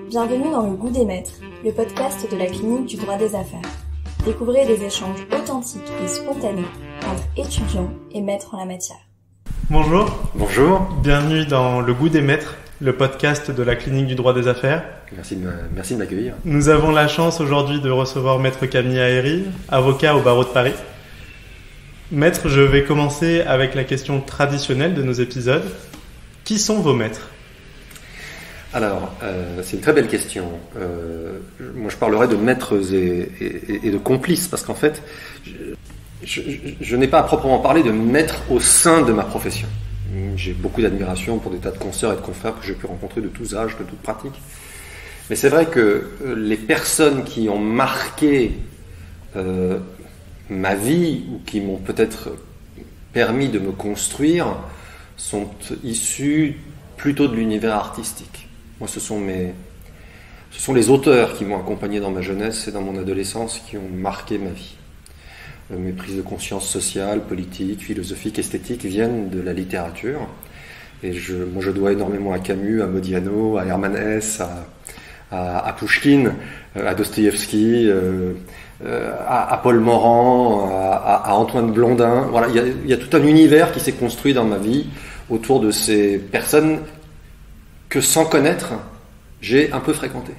Bienvenue dans Le Goût des Maîtres, le podcast de la clinique du droit des affaires. Découvrez des échanges authentiques et spontanés entre étudiants et maîtres en la matière. Bonjour. Bonjour. Bienvenue dans Le Goût des Maîtres, le podcast de la clinique du droit des affaires. Merci de m'accueillir. Nous avons la chance aujourd'hui de recevoir Maître Camille Aéry, avocat au barreau de Paris. Maître, je vais commencer avec la question traditionnelle de nos épisodes. Qui sont vos maîtres ? Alors, c'est une très belle question. Moi, je parlerai de maîtres et de complices, parce qu'en fait, je n'ai pas à proprement parler de maîtres au sein de ma profession. J'ai beaucoup d'admiration pour des tas de consoeurs et de confrères que j'ai pu rencontrer de tous âges, de toutes pratiques. Mais c'est vrai que les personnes qui ont marqué ma vie, ou qui m'ont peut-être permis de me construire, sont issues plutôt de l'univers artistique. Moi, ce sont les auteurs qui m'ont accompagné dans ma jeunesse et dans mon adolescence qui ont marqué ma vie. Mes prises de conscience sociales, politiques, philosophiques, esthétiques viennent de la littérature. Et je dois énormément à Camus, à Modiano, à Hermann Hesse, à Pouchkine, à Dostoïevski, à Paul Morand, à Antoine Blondin. Voilà, il y a tout un univers qui s'est construit dans ma vie autour de ces personnes que, sans connaître, j'ai un peu fréquenté.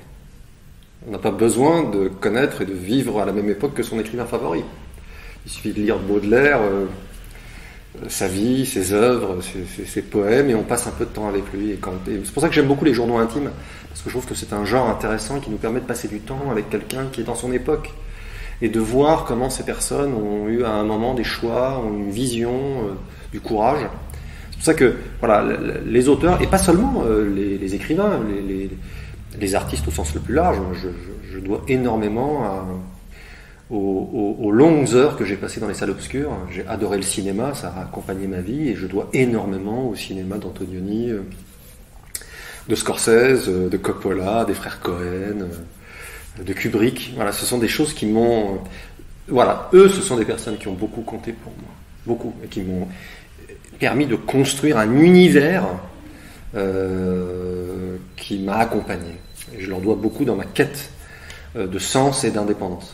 On n'a pas besoin de connaître et de vivre à la même époque que son écrivain favori. Il suffit de lire Baudelaire, sa vie, ses œuvres, ses poèmes, et on passe un peu de temps avec lui. Et c'est pour ça que j'aime beaucoup les journaux intimes, parce que je trouve que c'est un genre intéressant qui nous permet de passer du temps avec quelqu'un qui est dans son époque, et de voir comment ces personnes ont eu à un moment des choix, ont une vision, du courage. C'est pour ça que voilà, les auteurs, et pas seulement les écrivains, les artistes au sens le plus large, je dois énormément aux longues heures que j'ai passées dans les salles obscures. J'ai adoré le cinéma, ça a accompagné ma vie, et je dois énormément au cinéma d'Antonioni, de Scorsese, de Coppola, des frères Cohen, de Kubrick. Voilà, ce sont des choses qui m'ont... Voilà, eux, ce sont des personnes qui ont beaucoup compté pour moi, beaucoup, et qui m'ont permis de construire un univers qui m'a accompagné. Et je leur dois beaucoup dans ma quête de sens et d'indépendance.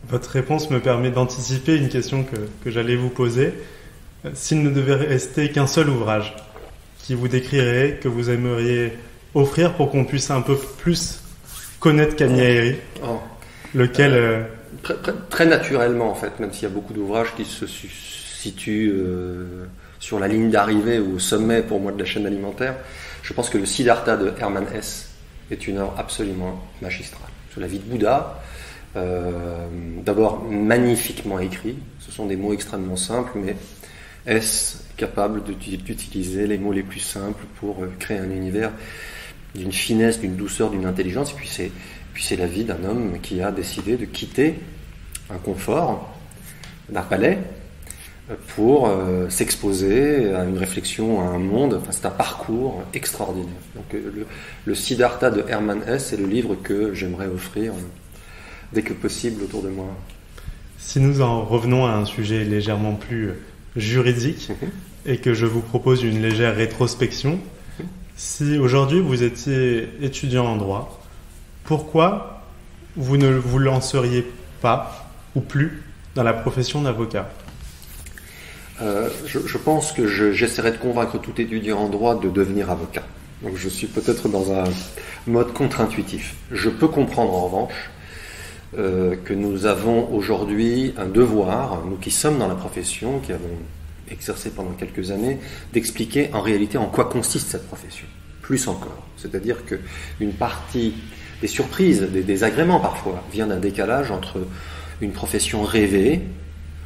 Votre réponse me permet d'anticiper une question que j'allais vous poser. S'il ne devait rester qu'un seul ouvrage qui vous décrirait, que vous aimeriez offrir pour qu'on puisse un peu plus connaître Camille Aéry, lequel... Très naturellement, en fait, même s'il y a beaucoup d'ouvrages qui se situent sur la ligne d'arrivée ou au sommet pour moi de la chaîne alimentaire, je pense que le Siddhartha de Hermann Hesse est une œuvre absolument magistrale. Sur la vie de Bouddha, d'abord magnifiquement écrit, ce sont des mots extrêmement simples, mais Hesse capable d'utiliser les mots les plus simples pour créer un univers d'une finesse, d'une douceur, d'une intelligence. Et puis c'est la vie d'un homme qui a décidé de quitter un confort d'un palais pour s'exposer à une réflexion, à un monde. Enfin, c'est un parcours extraordinaire. Donc le Siddhartha de Hermann Hesse est le livre que j'aimerais offrir dès que possible autour de moi. Si nous en revenons à un sujet légèrement plus juridique, et que je vous propose une légère rétrospection, si aujourd'hui vous étiez étudiant en droit, pourquoi vous ne vous lanceriez pas ou plus dans la profession d'avocat ? Je pense que j'essaierai de convaincre tout étudiant en droit de devenir avocat. Donc je suis peut-être dans un mode contre-intuitif. Je peux comprendre en revanche que nous avons aujourd'hui un devoir, nous qui sommes dans la profession, qui avons exercé pendant quelques années, d'expliquer en réalité en quoi consiste cette profession. Plus encore. C'est-à-dire qu'une partie des surprises, des désagréments parfois, vient d'un décalage entre une profession rêvée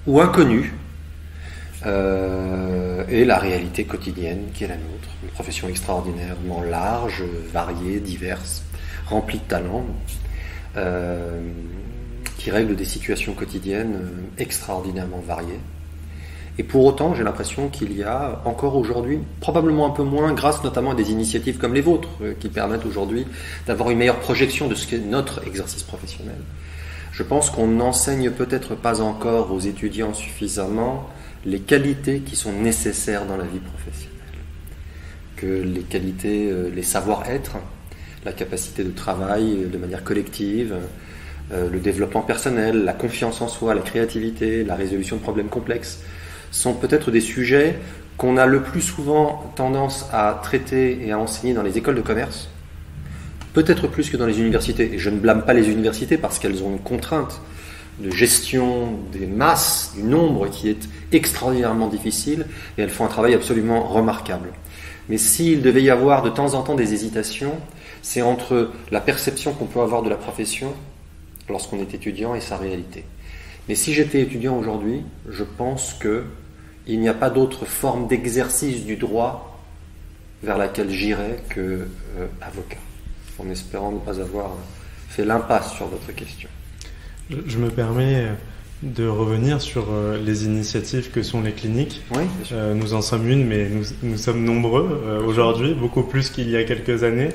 ou inconnue et la réalité quotidienne qui est la nôtre. Une profession extraordinairement large, variée, diverse, remplie de talents, qui règle des situations quotidiennes extraordinairement variées. Et pour autant, j'ai l'impression qu'il y a encore aujourd'hui, probablement un peu moins, grâce notamment à des initiatives comme les vôtres, qui permettent aujourd'hui d'avoir une meilleure projection de ce qu'est notre exercice professionnel. Je pense qu'on n'enseigne peut-être pas encore aux étudiants suffisamment les qualités qui sont nécessaires dans la vie professionnelle. Que les qualités, les savoir-être, la capacité de travail de manière collective, le développement personnel, la confiance en soi, la créativité, la résolution de problèmes complexes, sont peut-être des sujets qu'on a le plus souvent tendance à traiter et à enseigner dans les écoles de commerce, peut-être plus que dans les universités. Et je ne blâme pas les universités parce qu'elles ont une contrainte de gestion des masses, du nombre qui est extraordinairement difficile, et elles font un travail absolument remarquable. Mais s'il devait y avoir de temps en temps des hésitations, c'est entre la perception qu'on peut avoir de la profession lorsqu'on est étudiant et sa réalité. Mais si j'étais étudiant aujourd'hui, je pense qu'il n'y a pas d'autre forme d'exercice du droit vers laquelle j'irais que avocat, en espérant ne pas avoir fait l'impasse sur votre question. Je me permets de revenir sur les initiatives que sont les cliniques. Oui, bien sûr. Nous en sommes une, mais nous sommes nombreux aujourd'hui, beaucoup plus qu'il y a quelques années.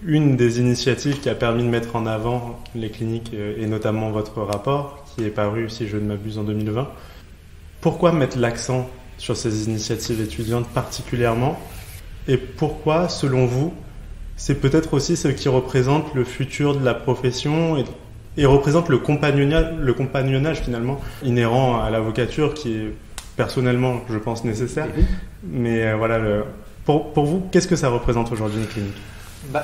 Une des initiatives qui a permis de mettre en avant les cliniques, et notamment votre rapport, qui est paru, si je ne m'abuse, en 2020. Pourquoi mettre l'accent sur ces initiatives étudiantes particulièrement? Et pourquoi, selon vous, c'est peut-être aussi ce qui représente le futur de la profession et représente le compagnonnage finalement inhérent à l'avocature qui est personnellement, je pense, nécessaire. Mais voilà, pour vous, qu'est-ce que ça représente aujourd'hui une clinique?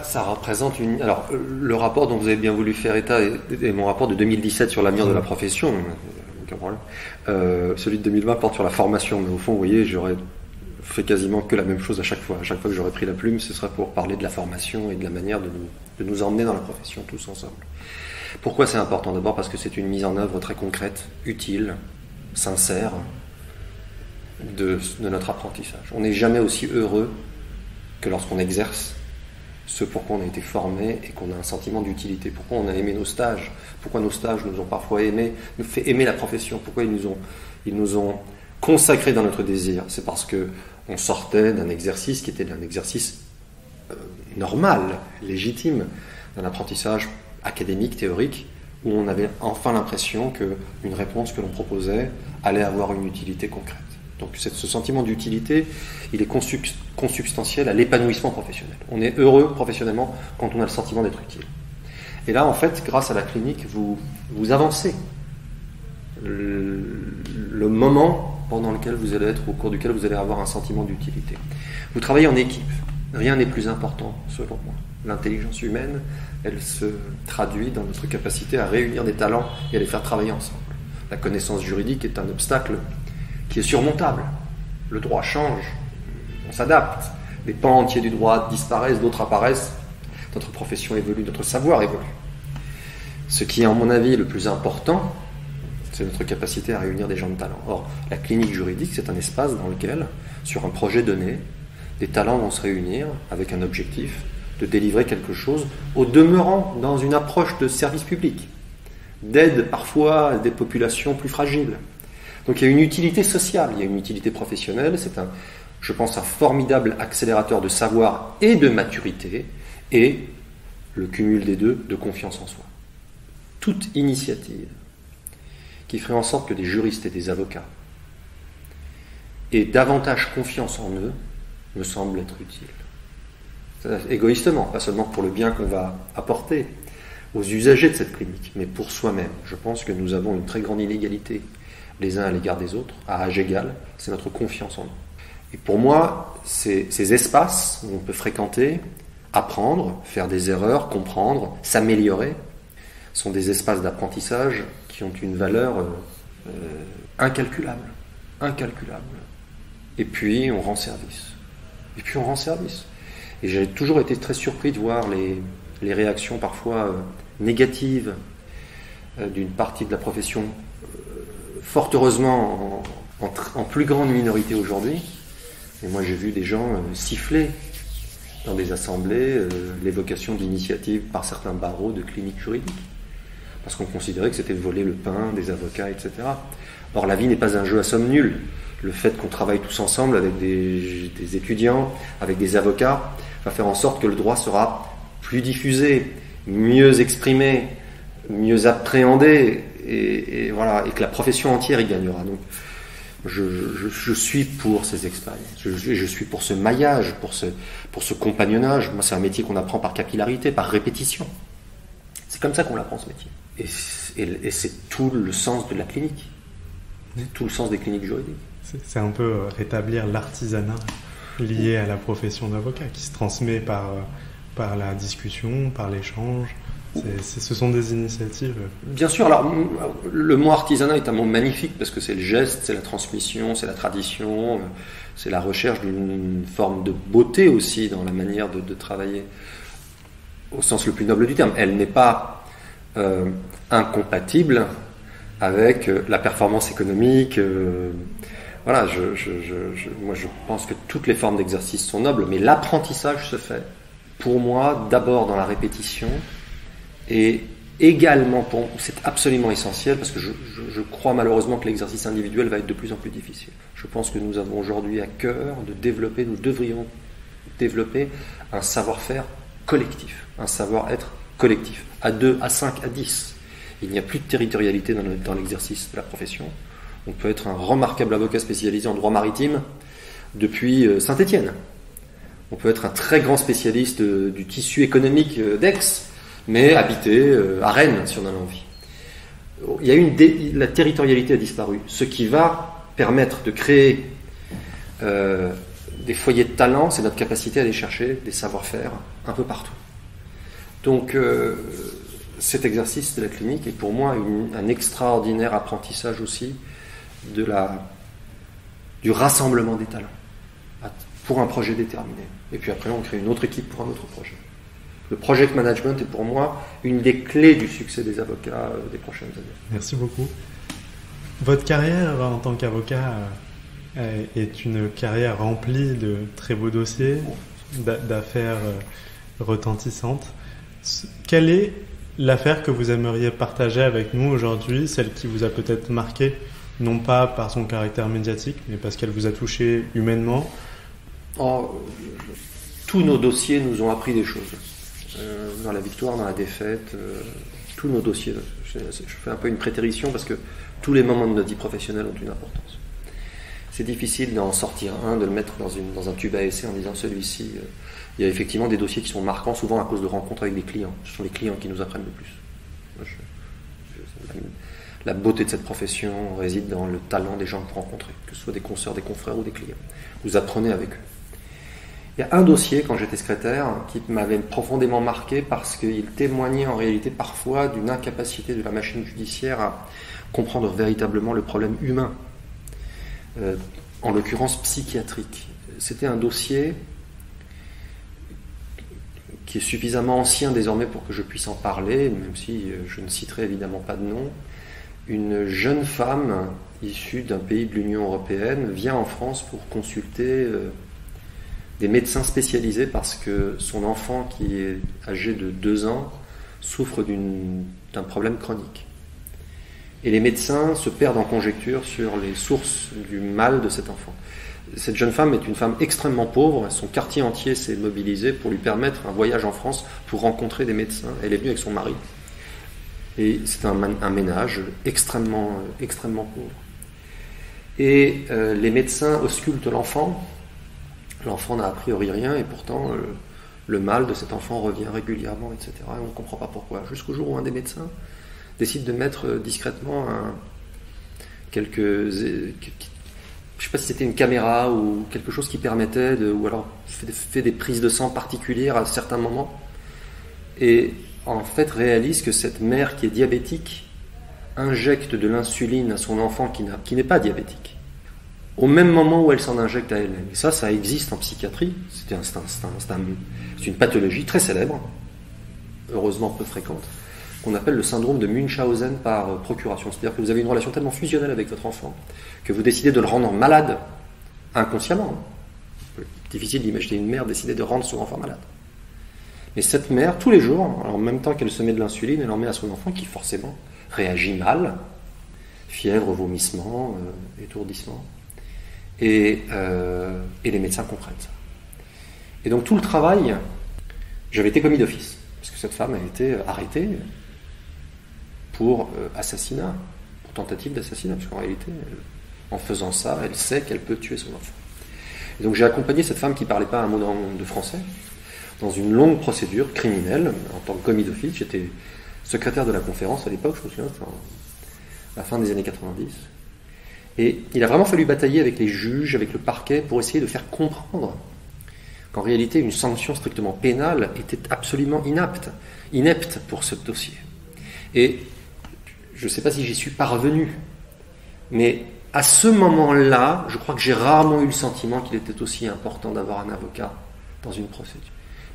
Ça représente Alors, le rapport dont vous avez bien voulu faire état est mon rapport de 2017 sur l'avenir de la profession. Aucun problème. Celui de 2020 porte sur la formation, mais au fond, vous voyez, j'aurais fait quasiment que la même chose à chaque fois. À chaque fois que j'aurais pris la plume, ce serait pour parler de la formation et de la manière de nous emmener dans la profession tous ensemble. Pourquoi c'est important? D'abord parce que c'est une mise en œuvre très concrète, utile, sincère de notre apprentissage. On n'est jamais aussi heureux que lorsqu'on exerce ce pour quoi on a été formé et qu'on a un sentiment d'utilité. Pourquoi on a aimé nos stages? Pourquoi nos stages nous ont parfois nous fait aimer la profession? Pourquoi ils nous ont consacrés dans notre désir? C'est parce que on sortait d'un exercice qui était un exercice normal, légitime, d'un apprentissage académique, théorique, où on avait enfin l'impression qu'une réponse que l'on proposait allait avoir une utilité concrète. Donc ce sentiment d'utilité, il est consubstantiel à l'épanouissement professionnel. On est heureux professionnellement quand on a le sentiment d'être utile. Et là, en fait, grâce à la clinique, vous avancez le moment pendant lequel vous allez être, au cours duquel vous allez avoir un sentiment d'utilité. Vous travaillez en équipe. Rien n'est plus important, selon moi. L'intelligence humaine, elle se traduit dans notre capacité à réunir des talents et à les faire travailler ensemble. La connaissance juridique est un obstacle qui est surmontable. Le droit change, on s'adapte. Des pans entiers du droit disparaissent, d'autres apparaissent. Notre profession évolue, notre savoir évolue. Ce qui est, à mon avis, le plus important, c'est notre capacité à réunir des gens de talent. Or, la clinique juridique, c'est un espace dans lequel, sur un projet donné, des talents vont se réunir avec un objectif de délivrer quelque chose, au demeurant dans une approche de service public, d'aide parfois à des populations plus fragiles. Donc il y a une utilité sociale, il y a une utilité professionnelle, c'est je pense, un formidable accélérateur de savoir et de maturité, et le cumul des deux, de confiance en soi. Toute initiative qui ferait en sorte que des juristes et des avocats aient davantage confiance en eux me semble être utile. Égoïstement, pas seulement pour le bien qu'on va apporter aux usagers de cette clinique, mais pour soi-même. Je pense que nous avons une très grande inégalité les uns à l'égard des autres, à âge égal, c'est notre confiance en nous. Et pour moi, ces espaces où on peut fréquenter, apprendre, faire des erreurs, comprendre, s'améliorer, sont des espaces d'apprentissage qui ont une valeur incalculable. Et puis on rend service. Et j'ai toujours été très surpris de voir les réactions parfois négatives d'une partie de la profession, fort heureusement en plus grande minorité aujourd'hui. Et moi j'ai vu des gens siffler dans des assemblées l'évocation d'initiatives par certains barreaux de cliniques juridiques, parce qu'on considérait que c'était de voler le pain des avocats, etc. Or la vie n'est pas un jeu à somme nulle. Le fait qu'on travaille tous ensemble avec des étudiants, avec des avocats, va faire en sorte que le droit sera plus diffusé, mieux exprimé, mieux appréhendé, et voilà, et que la profession entière y gagnera. Donc, Je suis pour ces expériences, je suis pour ce maillage, pour ce compagnonnage. Moi, c'est un métier qu'on apprend par capillarité, par répétition. C'est comme ça qu'on l'apprend, ce métier. Et c'est tout le sens de la clinique. C'est tout le sens des cliniques juridiques. C'est un peu rétablir l'artisanat lié à la profession d'avocat, qui se transmet par la discussion, par l'échange. Ce sont des initiatives. Bien sûr, alors le mot artisanat est un mot magnifique parce que c'est le geste, c'est la transmission, c'est la tradition, c'est la recherche d'une forme de beauté aussi dans la manière de travailler au sens le plus noble du terme. Elle n'est pas incompatible avec la performance économique. Voilà, moi je pense que toutes les formes d'exercice sont nobles, mais l'apprentissage se fait, pour moi, d'abord dans la répétition. Et également, c'est absolument essentiel parce que je crois malheureusement que l'exercice individuel va être de plus en plus difficile. Je pense que nous avons aujourd'hui à cœur nous devrions développer un savoir-faire collectif, un savoir-être collectif, à 2, à 5, à 10. Il n'y a plus de territorialité dans l'exercice de la profession. On peut être un remarquable avocat spécialisé en droit maritime depuis Saint-Étienne. On peut être un très grand spécialiste du tissu économique d'Aix, mais habiter à Rennes, si on en a envie. Il y a la territorialité a disparu, ce qui va permettre de créer des foyers de talent, c'est notre capacité à aller chercher des savoir-faire un peu partout. Donc, cet exercice de la clinique est pour moi un extraordinaire apprentissage aussi du rassemblement des talents pour un projet déterminé. Et puis après, on crée une autre équipe pour un autre projet. Le project management est pour moi une des clés du succès des avocats des prochaines années. Merci beaucoup. Votre carrière en tant qu'avocat est une carrière remplie de très beaux dossiers, d'affaires retentissantes. Quelle est l'affaire que vous aimeriez partager avec nous aujourd'hui, celle qui vous a peut-être marqué, non pas par son caractère médiatique, mais parce qu'elle vous a touché humainement? Tous nos dossiers nous ont appris des choses. Dans la victoire, dans la défaite, tous nos dossiers. Je fais un peu une prétérition parce que tous les moments de notre vie professionnelle ont une importance. C'est difficile d'en sortir un, de le mettre dans un tube à essai en disant celui-ci. Il y a effectivement des dossiers qui sont marquants, souvent à cause de rencontres avec des clients. Ce sont les clients qui nous apprennent le plus. La beauté de cette profession réside dans le talent des gens que vous rencontrez, que ce soit des consoeurs, des confrères ou des clients. Vous apprenez avec eux. Il y a un dossier, quand j'étais secrétaire, qui m'avait profondément marqué parce qu'il témoignait en réalité parfois d'une incapacité de la machine judiciaire à comprendre véritablement le problème humain, en l'occurrence psychiatrique. C'était un dossier qui est suffisamment ancien désormais pour que je puisse en parler, même si je ne citerai évidemment pas de nom. Une jeune femme issue d'un pays de l'Union européenne vient en France pour consulter des médecins spécialisés parce que son enfant, qui est âgé de 2 ans, souffre d'un problème chronique. Et les médecins se perdent en conjecture sur les sources du mal de cet enfant. Cette jeune femme est une femme extrêmement pauvre, son quartier entier s'est mobilisé pour lui permettre un voyage en France pour rencontrer des médecins. Elle est venue avec son mari. Et c'est un ménage extrêmement pauvre. Et les médecins auscultent l'enfant. L'enfant n'a a priori rien et pourtant le mal de cet enfant revient régulièrement, etc. Et on ne comprend pas pourquoi. Jusqu'au jour où un des médecins décide de mettre discrètement je ne sais pas si c'était une caméra ou quelque chose qui permettait ou alors fait des prises de sang particulières à certains moments. Et en fait réalise que cette mère qui est diabétique injecte de l'insuline à son enfant qui n'est pas diabétique, au même moment où elle s'en injecte à elle-même. Et ça existe en psychiatrie, c'est une pathologie très célèbre, heureusement peu fréquente, qu'on appelle le syndrome de Munchausen par procuration. C'est-à-dire que vous avez une relation tellement fusionnelle avec votre enfant que vous décidez de le rendre malade inconsciemment. Difficile d'imaginer une mère décider de rendre son enfant malade. Mais cette mère, tous les jours, en même temps qu'elle se met de l'insuline, elle en met à son enfant qui forcément réagit mal, fièvre, vomissement, étourdissement. Et les médecins comprennent ça. Et donc tout le travail, j'avais été commis d'office, parce que cette femme a été arrêtée pour assassinat, pour tentative d'assassinat, parce qu'en réalité, En faisant ça, elle sait qu'elle peut tuer son enfant. Et donc j'ai accompagné cette femme qui ne parlait pas un mot de français dans une longue procédure criminelle en tant que commis d'office. J'étais secrétaire de la conférence à l'époque, je me souviens, à la fin des années 90. Et il a vraiment fallu batailler avec les juges, avec le parquet, pour essayer de faire comprendre qu'en réalité, une sanction strictement pénale était absolument inepte pour ce dossier. Et je ne sais pas si j'y suis parvenu, mais à ce moment-là, je crois que j'ai rarement eu le sentiment qu'il était aussi important d'avoir un avocat dans une procédure.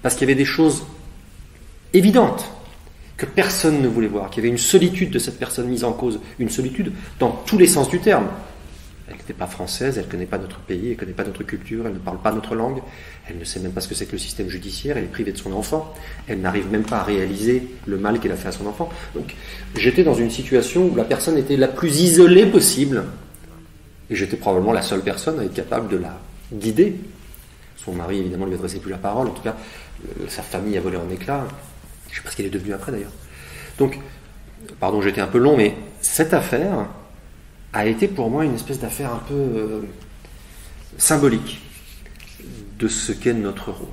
Parce qu'il y avait des choses évidentes que personne ne voulait voir, qu'il y avait une solitude de cette personne mise en cause, une solitude dans tous les sens du terme. Elle n'était pas française, elle ne connaît pas notre pays, elle ne connaît pas notre culture, elle ne parle pas notre langue, elle ne sait même pas ce que c'est que le système judiciaire, elle est privée de son enfant, elle n'arrive même pas à réaliser le mal qu'elle a fait à son enfant. Donc j'étais dans une situation où la personne était la plus isolée possible, et j'étais probablement la seule personne à être capable de la guider. Son mari, évidemment, lui adressait plus la parole, en tout cas, sa famille a volé en éclats. Je ne sais pas ce qu'elle est devenue après, d'ailleurs. Donc, pardon, j'étais un peu long, mais cette affaire a été pour moi une espèce d'affaire un peu symbolique de ce qu'est notre rôle.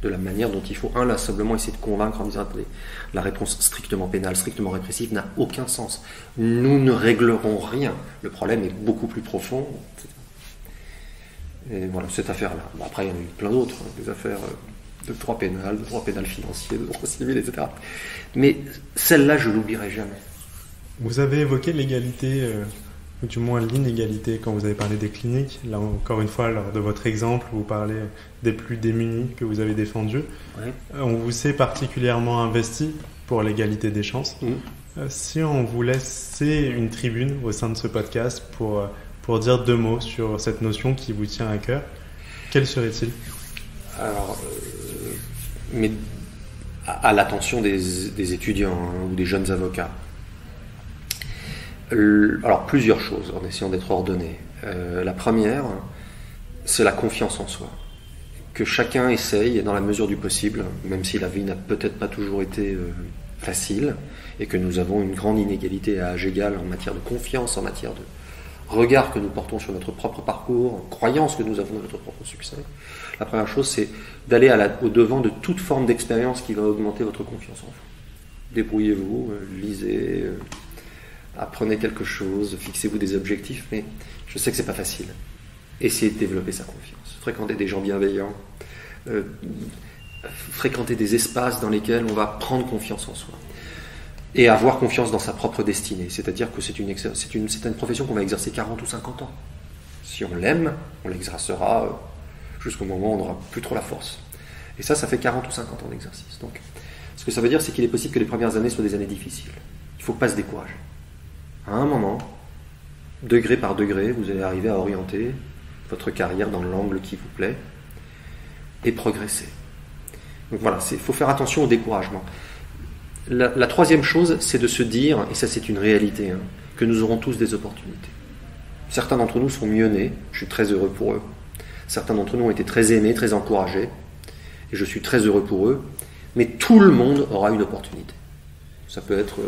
De la manière dont il faut inlassablement essayer de convaincre en disant attendez, la réponse strictement pénale, strictement répressive n'a aucun sens. Nous ne réglerons rien. Le problème est beaucoup plus profond. Et voilà, cette affaire-là. Bon, après, il y en a eu plein d'autres, des affaires de droit pénal, financier, de droit civil, etc. Mais celle-là, je ne l'oublierai jamais. Vous avez évoqué l'égalité, ou du moins l'inégalité, quand vous avez parlé des cliniques. Là, encore une fois, lors de votre exemple, vous parlez des plus démunis que vous avez défendus. Ouais. On vous sait particulièrement investi pour l'égalité des chances. Si on vous laissait une tribune au sein de ce podcast pour dire 2 mots sur cette notion qui vous tient à cœur, quel serait-il ? Alors, mais à l'attention des étudiants ou des jeunes avocats. Alors, plusieurs choses, en essayant d'être ordonné. La première, c'est la confiance en soi. Que chacun essaye, dans la mesure du possible, même si la vie n'a peut-être pas toujours été facile, et que nous avons une grande inégalité à âge égal en matière de confiance, en matière de regard que nous portons sur notre propre parcours, croyance que nous avons dans notre propre succès. La première chose, c'est d'aller au-devant de toute forme d'expérience qui va augmenter votre confiance en vous. Débrouillez-vous, lisez, apprenez quelque chose, fixez-vous des objectifs, mais je sais que c'est pas facile. Essayez de développer sa confiance. Fréquentez des gens bienveillants, fréquentez des espaces dans lesquels on va prendre confiance en soi. Et avoir confiance dans sa propre destinée. C'est-à-dire que c'est une profession qu'on va exercer 40 ou 50 ans. Si on l'aime, on l'exercera jusqu'au moment où on n'aura plus trop la force. Et ça fait 40 ou 50 ans d'exercice. Donc, ce que ça veut dire, c'est qu'il est possible que les premières années soient des années difficiles. Il ne faut pas se décourager. À un moment, degré par degré, vous allez arriver à orienter votre carrière dans l'angle qui vous plaît et progresser. Donc voilà, il faut faire attention au découragement. La troisième chose, c'est de se dire, et ça c'est une réalité, que nous aurons tous des opportunités. Certains d'entre nous sont mieux nés, je suis très heureux pour eux. Certains d'entre nous ont été très aimés, très encouragés, et je suis très heureux pour eux. Mais tout le monde aura une opportunité. Ça peut être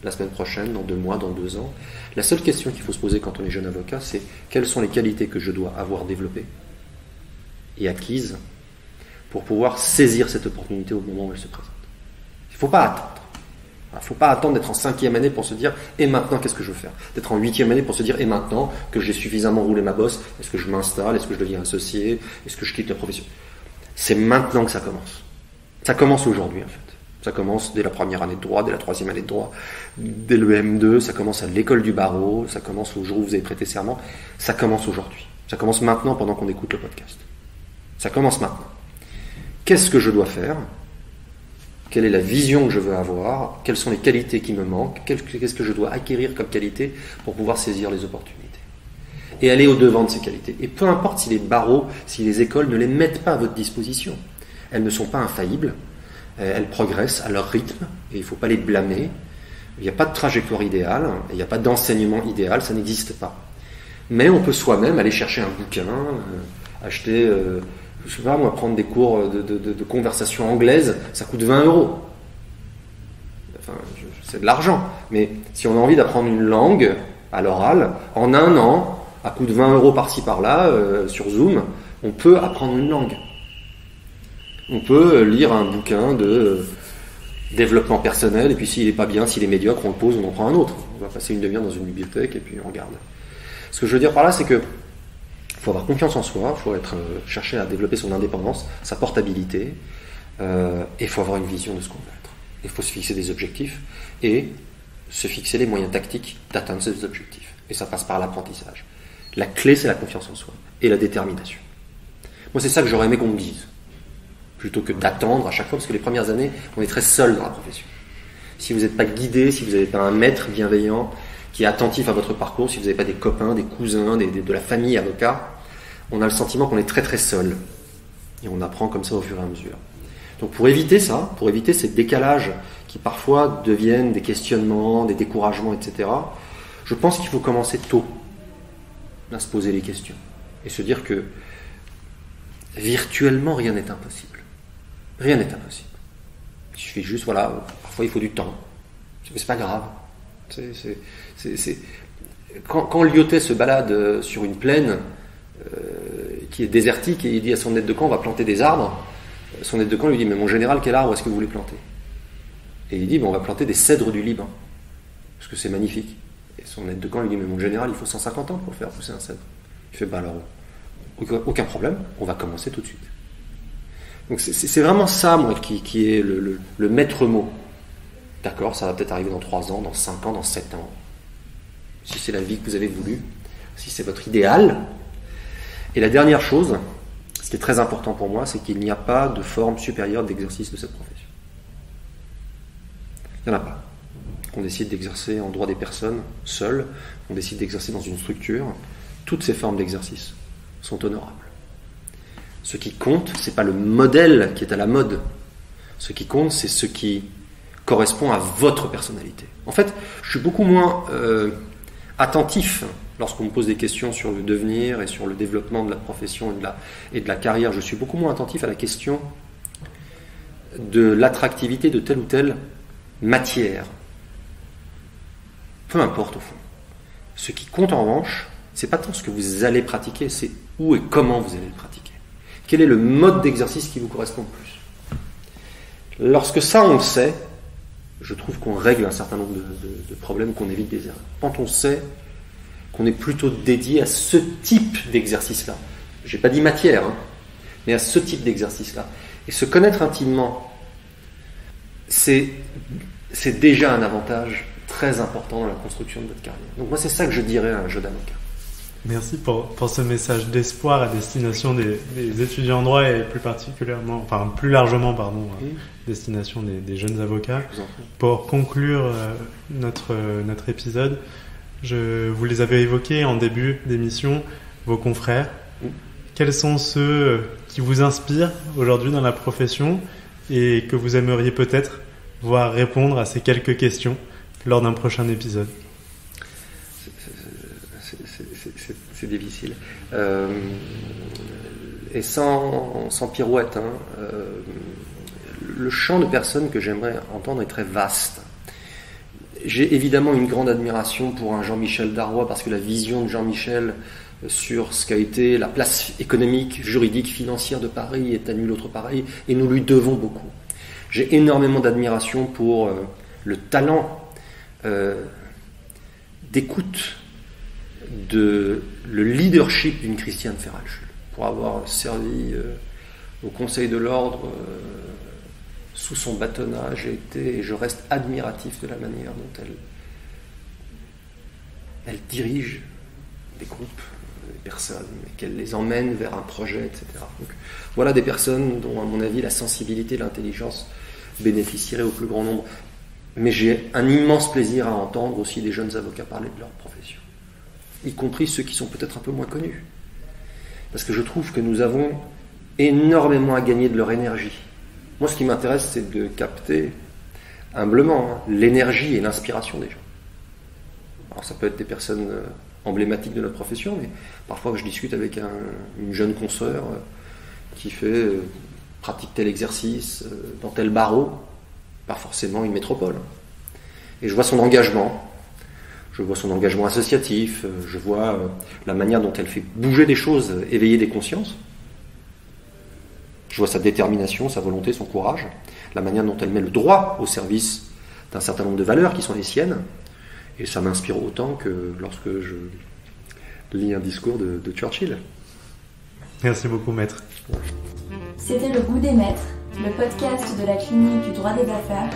la semaine prochaine, dans 2 mois, dans 2 ans. La seule question qu'il faut se poser quand on est jeune avocat, c'est quelles sont les qualités que je dois avoir développées et acquises pour pouvoir saisir cette opportunité au moment où elle se présente. Il ne faut pas attendre. Il ne faut pas attendre d'être en 5e année pour se dire « et maintenant, qu'est-ce que je veux faire ?» D'être en 8e année pour se dire « et maintenant que j'ai suffisamment roulé ma bosse, est-ce que je m'installe, est-ce que je deviens associé, est-ce que je quitte la profession ?» C'est maintenant que ça commence. Ça commence aujourd'hui, en fait. Ça commence dès la première année de droit, dès la 3e année de droit, dès le M2, ça commence à l'école du barreau, ça commence au jour où vous avez prêté serment. Ça commence aujourd'hui. Ça commence maintenant pendant qu'on écoute le podcast. Ça commence maintenant. Qu'est-ce que je dois faire ? Quelle est la vision que je veux avoir? Quelles sont les qualités qui me manquent? Qu'est-ce que je dois acquérir comme qualité pour pouvoir saisir les opportunités? Et aller au-devant de ces qualités. Et peu importe si les barreaux, si les écoles ne les mettent pas à votre disposition. Elles ne sont pas infaillibles. Elles progressent à leur rythme. Et il ne faut pas les blâmer. Il n'y a pas de trajectoire idéale. Il n'y a pas d'enseignement idéal. Ça n'existe pas. Mais on peut soi-même aller chercher un bouquin, acheter... je sais pas, moi, prendre des cours de conversation anglaise, ça coûte 20 €. Enfin, c'est de l'argent. Mais si on a envie d'apprendre une langue, à l'oral. En un an, à coût de 20 € par-ci par-là, sur Zoom, on peut apprendre une langue. On peut lire un bouquin de développement personnel, et puis s'il n'est pas bien, s'il est médiocre, on le pose, on en prend un autre. On va passer une demi-heure dans une bibliothèque, et puis on regarde. Ce que je veux dire par là, c'est que faut avoir confiance en soi, il faut chercher à développer son indépendance, sa portabilité, et il faut avoir une vision de ce qu'on veut être. Il faut se fixer des objectifs, et se fixer les moyens tactiques d'atteindre ces objectifs. Et ça passe par l'apprentissage. La clé, c'est la confiance en soi, et la détermination. Moi, c'est ça que j'aurais aimé qu'on me dise, plutôt que d'attendre à chaque fois, parce que les premières années, on est très seul dans la profession. Si vous n'êtes pas guidé, si vous n'avez pas un maître bienveillant qui est attentif à votre parcours, si vous n'avez pas des copains, des cousins, de la famille avocats, on a le sentiment qu'on est très très seul. Et on apprend comme ça au fur et à mesure. Donc pour éviter ça, pour éviter ces décalages qui parfois deviennent des questionnements, des découragements, etc., je pense qu'il faut commencer tôt à se poser les questions et se dire que virtuellement, rien n'est impossible. Rien n'est impossible. Il suffit juste, voilà, parfois il faut du temps. Mais c'est pas grave. Quand Lyotet se balade sur une plaine qui est désertique et il dit à son aide de camp, on va planter des arbres, son aide de camp lui dit, mais mon général, quel arbre est-ce que vous voulez planter? Et il dit, bon, on va planter des cèdres du Liban, parce que c'est magnifique. Et son aide de camp lui dit, mais mon général, il faut 150 ans pour faire pousser un cèdre. Il fait, bah alors, aucun problème, on va commencer tout de suite. Donc c'est vraiment ça, moi, qui est le maître mot. D'accord, ça va peut-être arriver dans 3 ans, dans 5 ans, dans 7 ans. Si c'est la vie que vous avez voulu, si c'est votre idéal. Et la dernière chose, ce qui est très important pour moi, c'est qu'il n'y a pas de forme supérieure d'exercice de cette profession. Il n'y en a pas. Qu'on décide d'exercer en droit des personnes, seul, qu'on décide d'exercer dans une structure, toutes ces formes d'exercice sont honorables. Ce qui compte, ce n'est pas le modèle qui est à la mode. Ce qui compte, c'est ce qui correspond à votre personnalité. En fait, je suis beaucoup moins attentif lorsqu'on me pose des questions sur le devenir et sur le développement de la profession et de la carrière. Je suis beaucoup moins attentif à la question de l'attractivité de telle ou telle matière. Peu importe au fond. Ce qui compte en revanche, c'est pas tant ce que vous allez pratiquer, c'est où et comment vous allez le pratiquer. Quel est le mode d'exercice qui vous correspond le plus? Lorsque ça on le sait, je trouve qu'on règle un certain nombre de problèmes, qu'on évite des erreurs. Quand on sait qu'on est plutôt dédié à ce type d'exercice-là, j'ai pas dit matière, mais à ce type d'exercice-là, et se connaître intimement, c'est déjà un avantage très important dans la construction de votre carrière. Donc moi, c'est ça que je dirais à un jeune avocat. Merci pour ce message d'espoir à destination des étudiants en droit et plus particulièrement, enfin plus largement, pardon, destination des jeunes avocats. Pour conclure notre épisode, vous les avez évoqués en début d'émission, vos confrères. Quels sont ceux qui vous inspirent aujourd'hui dans la profession et que vous aimeriez peut-être voir répondre à ces quelques questions lors d'un prochain épisode? C'est difficile. Et sans pirouette, le champ de personnes que j'aimerais entendre est très vaste. J'ai évidemment une grande admiration pour un Jean-Michel Darrois, parce que la vision de Jean-Michel sur ce qu'a été la place économique, juridique, financière de Paris est à nul autre pareil, et nous lui devons beaucoup. J'ai énormément d'admiration pour le talent d'écoute, le leadership d'une Christiane Ferralchul, pour avoir servi au Conseil de l'Ordre sous son bâtonnage, et je reste admiratif de la manière dont elle dirige des groupes, des personnes, et qu'elle les emmène vers un projet, etc. Donc, voilà des personnes dont, à mon avis, la sensibilité et l'intelligence bénéficieraient au plus grand nombre. Mais j'ai un immense plaisir à entendre aussi des jeunes avocats parler de leur profession, y compris ceux qui sont peut-être un peu moins connus. Parce que je trouve que nous avons énormément à gagner de leur énergie. Moi, ce qui m'intéresse, c'est de capter humblement l'énergie et l'inspiration des gens. Alors, ça peut être des personnes emblématiques de notre profession, mais parfois je discute avec une jeune consoeur qui pratique tel exercice dans tel barreau, pas forcément une métropole. Et je vois son engagement, Je vois son engagement associatif, je vois la manière dont elle fait bouger des choses, éveiller des consciences. Je vois sa détermination, sa volonté, son courage, la manière dont elle met le droit au service d'un certain nombre de valeurs qui sont les siennes. Et ça m'inspire autant que lorsque je lis un discours de Churchill. Merci beaucoup, maître. C'était Le Goût des Maîtres, le podcast de la clinique du droit des affaires,